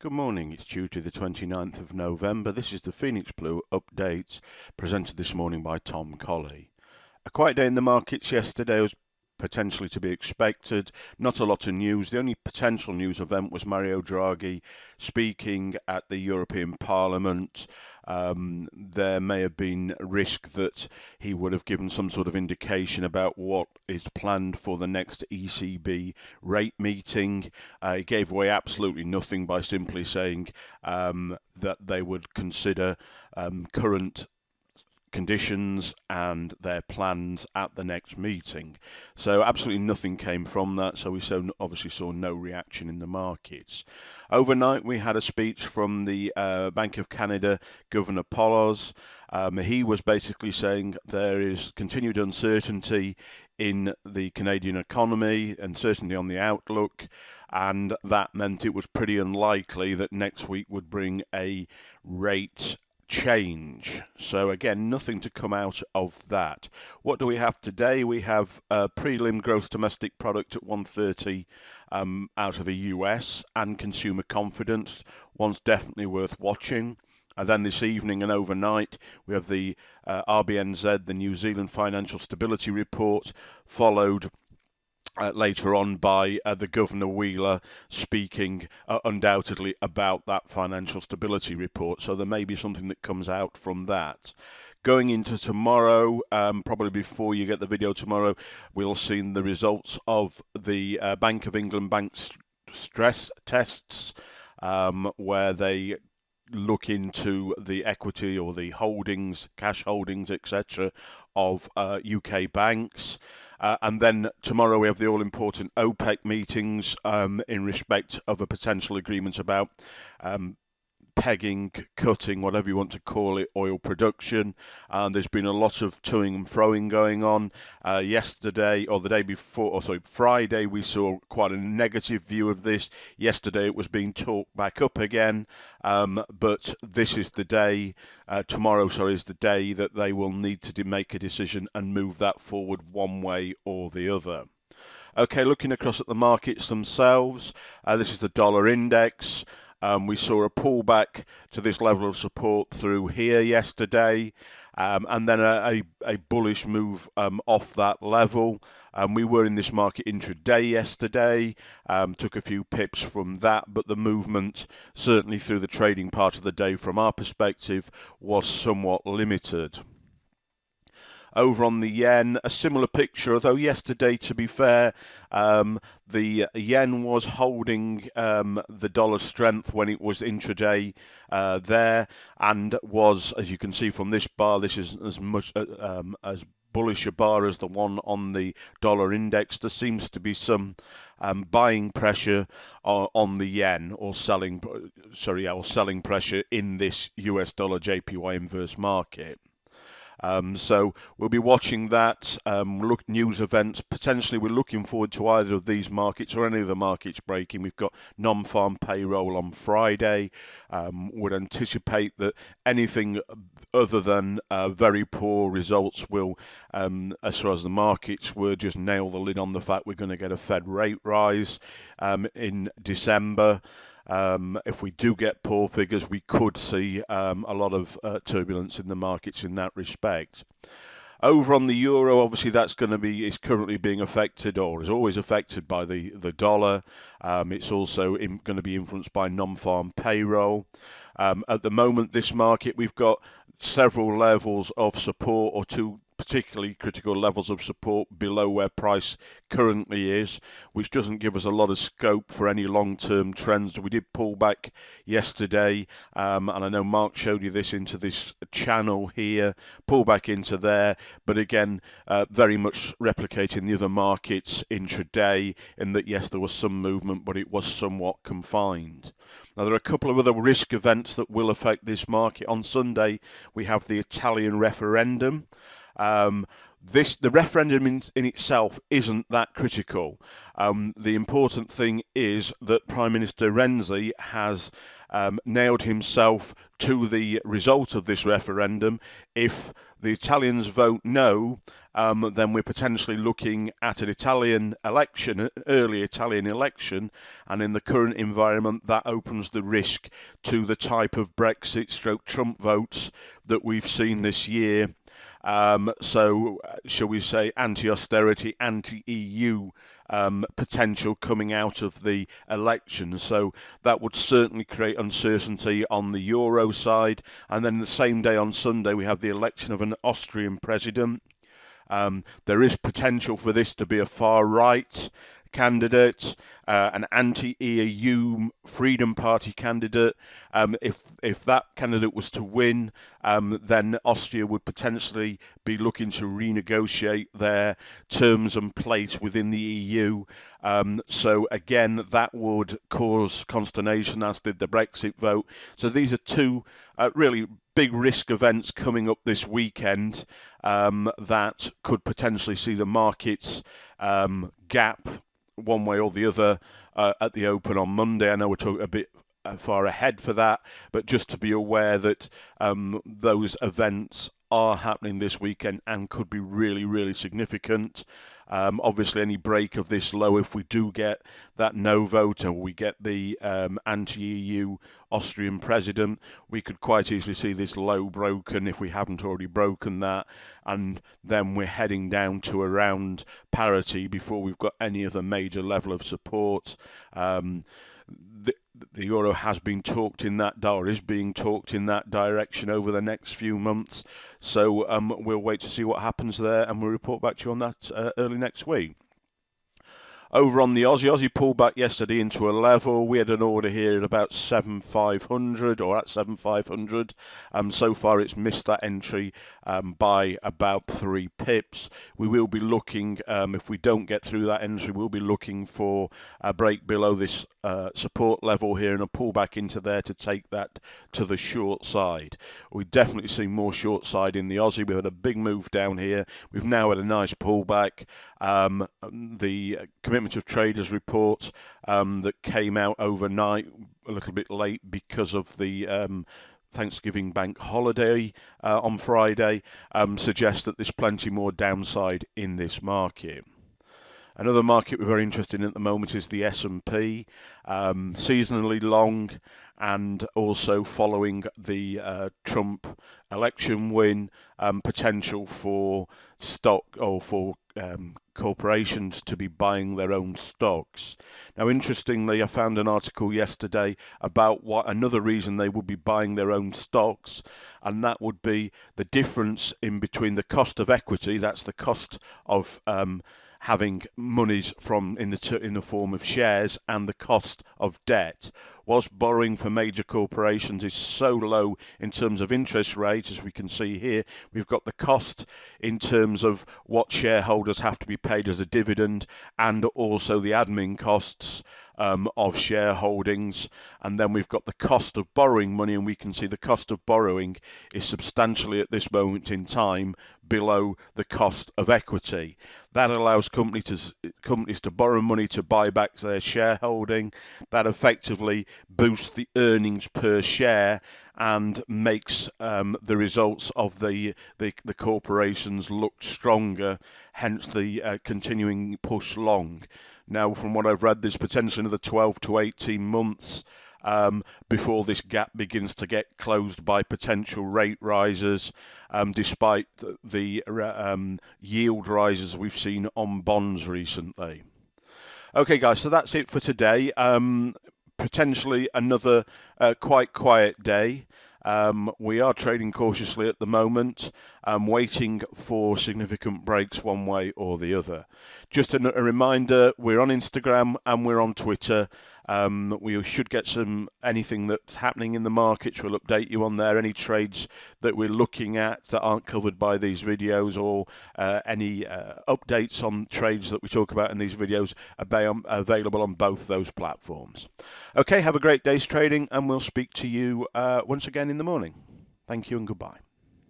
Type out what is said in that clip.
Good morning, it's Tuesday the 29th of November. This is the Phoenix Blue update presented this morning by Tom Colley. A quiet day in the markets yesterday was potentially to be expected. Not a lot of news. The only potential news event was Mario Draghi speaking at the European Parliament. There may have been risk that he would have given some sort of indication about what is planned for the next ECB rate meeting. He gave away absolutely nothing by simply saying that they would consider current conditions and their plans at the next meeting. So absolutely nothing came from that, so we obviously saw no reaction in the markets. Overnight we had a speech from the Bank of Canada Governor Paulos. He was basically saying there is continued uncertainty in the Canadian economy, uncertainty on the outlook, and that meant it was pretty unlikely that next week would bring a rate change. So again, nothing to come out of that. What do we have today? We have prelim gross domestic product at 130 out of the US, and consumer confidence. One's definitely worth watching. And then this evening and overnight, we have the RBNZ, the New Zealand Financial Stability Report, followed later on by the Governor Wheeler speaking undoubtedly about that financial stability report. So there may be something that comes out from that. Going into tomorrow, probably before you get the video tomorrow, we'll see the results of the Bank of England bank stress tests, where they look into the equity or the holdings, cash holdings, etc. of UK banks. And then tomorrow we have the all-important OPEC meetings in respect of a potential agreement about pegging, cutting, whatever you want to call it, oil production. And there's been a lot of toing and froing going on. Yesterday, or the day before, or sorry, Friday, we saw quite a negative view of this. Yesterday it was being talked back up again. But this is the day, tomorrow, sorry, is the day that they will need to make a decision and move that forward one way or the other. Okay, looking across at the markets themselves, this is the dollar index. We saw a pullback to this level of support through here yesterday, and then a bullish move off that level. We were in this market intraday yesterday, took a few pips from that, but the movement, certainly through the trading part of the day from our perspective, was somewhat limited. Over on the yen, a similar picture, although yesterday, to be fair, the yen was holding the dollar strength when it was intraday there, and was, as you can see from this bar, this is as much as bullish a bar as the one on the dollar index. There seems to be some buying pressure on the yen, or selling pressure in this US dollar JPY inverse market. So we'll be watching that, news events. Potentially we're looking forward to either of these markets or any of the markets breaking. We've got non-farm payroll on Friday. Would anticipate that anything other than very poor results will, as far as the markets were, just nail the lid on the fact we're going to get a Fed rate rise in December. If we do get poor figures, we could see a lot of turbulence in the markets in that respect. Over on the euro, obviously is currently being affected, or is always affected, by the dollar. It's also going to be influenced by non-farm payroll. At the moment, this market, we've got several levels of support, or two particularly critical levels of support below where price currently is, which doesn't give us a lot of scope for any long-term trends. We did pull back yesterday, and I know Mark showed you this into this channel here, pull back into there, but again, very much replicating the other markets intraday, in that yes, there was some movement, but it was somewhat confined. Now, there are a couple of other risk events that will affect this market. On Sunday, we have the Italian referendum. the referendum in itself isn't that critical. The important thing is that Prime Minister Renzi has nailed himself to the result of this referendum. If the Italians vote no, then we're potentially looking at an Italian election, an early Italian election, and in the current environment that opens the risk to the type of Brexit/Trump votes that we've seen this year. So, shall we say, anti-austerity, anti-EU potential coming out of the election. So that would certainly create uncertainty on the Euro side. And then the same day on Sunday, we have the election of an Austrian president. There is potential for this to be a far-right candidate, an anti-EU Freedom Party candidate. If that candidate was to win, then Austria would potentially be looking to renegotiate their terms and place within the EU. So again, that would cause consternation, as did the Brexit vote. So these are two really big risk events coming up this weekend that could potentially see the markets gap one way or the other at the open on Monday. I know we're talking a bit far ahead for that, but just to be aware that those events are happening this weekend and could be really, really significant. Obviously, any break of this low, if we do get that no vote and we get the anti-EU Austrian president, we could quite easily see this low broken if we haven't already broken that, and then we're heading down to around parity before we've got any other major level of support. The euro has been talked in that, or is being talked in that direction over the next few months. So we'll wait to see what happens there, and we'll report back to you on that early next week. Over on the Aussie pulled back yesterday into a level. We had an order here at about 7,500 or at 7,500. So far it's missed that entry by about 3 pips. We will be looking, if we don't get through that entry, we'll be looking for a break below this support level here and a pullback into there to take that to the short side. We definitely see more short side in the Aussie. We've had a big move down here. We've now had a nice pullback. The commitment of traders report that came out overnight a little bit late because of the Thanksgiving bank holiday on Friday suggests that there's plenty more downside in this market. Another market we're very interested in at the moment is the S&P, seasonally long, and also following the Trump election win, potential for stock or for corporations to be buying their own stocks. Now, interestingly, I found an article yesterday about what another reason they would be buying their own stocks, and that would be the difference in between the cost of equity, that's the cost of having monies from in the form of shares, and the cost of debt. Whilst borrowing for major corporations is so low in terms of interest rate, as we can see here, we've got the cost in terms of what shareholders have to be paid as a dividend, and also the admin costs of shareholdings, and then we've got the cost of borrowing money, and we can see the cost of borrowing is substantially at this moment in time below the cost of equity. That allows companies to borrow money to buy back their shareholding. That effectively boosts the earnings per share and makes the results of the corporations look stronger, hence the continuing push long. Now, from what I've read, there's potentially another 12 to 18 months before this gap begins to get closed by potential rate rises, despite the yield rises we've seen on bonds recently. Okay, guys, so that's it for today. Potentially another quite quiet day. We are trading cautiously at the moment, waiting for significant breaks one way or the other. Just a reminder, we're on Instagram and we're on Twitter. We should get anything that's happening in the markets. We'll update you on there. Any trades that we're looking at that aren't covered by these videos, or any updates on trades that we talk about in these videos, are available on both those platforms. Okay, have a great day's trading, and we'll speak to you once again in the morning. Thank you and goodbye.